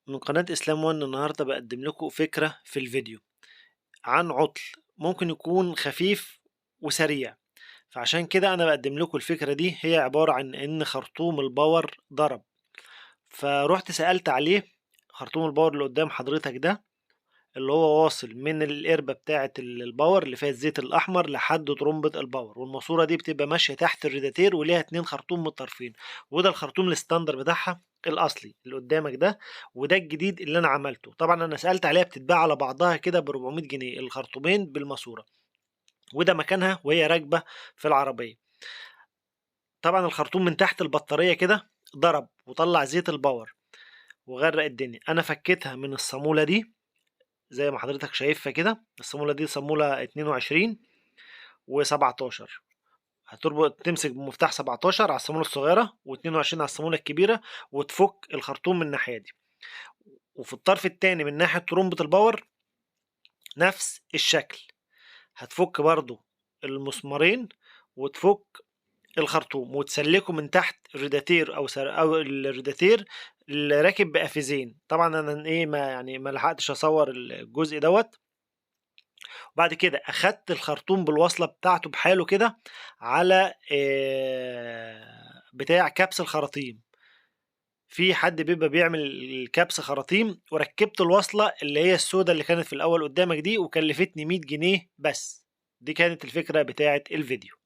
من قناة إسلام وان النهاردة بقدم لكم فكرة في الفيديو عن عطل ممكن يكون خفيف وسريع. فعشان كده أنا بقدم لكم الفكرة دي، هي عبارة عن إن خرطوم الباور ضرب. فروحت سألت عليه. خرطوم الباور اللي قدام حضرتك ده اللي هو واصل من القربة بتاعة الباور اللي فيها الزيت الأحمر لحد ترمبة الباور، والماسورة دي بتبقى ماشية تحت الريداتير وليها 2 خرطوم من الطرفين. وده الخرطوم الستاندر بتاعها الأصلي اللي قدامك ده، وده الجديد اللي أنا عملته. طبعا أنا سألت عليها بتتباع على بعضها كده ب 400 جنيه الخرطومين بالماسورة، وده مكانها وهي راكبة في العربية. طبعا الخرطوم من تحت البطارية كده ضرب وطلع زيت الباور وغرق الدنيا. أنا فكيتها من الصامولة دي زي ما حضرتك شايفها كده. الصامولة دي صامولة 22 و17. هتربط تمسك بمفتاح 17 على الصامولة الصغيرة و22 على الصامولة الكبيرة، وتفك الخرطوم من الناحية دي. وفي الطرف التاني من ناحية ترمبة الباور نفس الشكل، هتفك برضو المسمارين وتفك الخرطوم وتسلكه من تحت الريداتير او الريداتير اللي راكب بقفزين. طبعا انا ايه ما لحقتش اصور الجزء دوت. وبعد كده اخدت الخرطوم بالوصله بتاعته بحاله كده على بتاع كبس الخراطيم. في حد بيبقى بيعمل كبس خراطيم، وركبت الوصله اللي هي السوداء اللي كانت في الاول قدامك دي، وكلفتني 100 جنيه بس. دي كانت الفكره بتاعت الفيديو.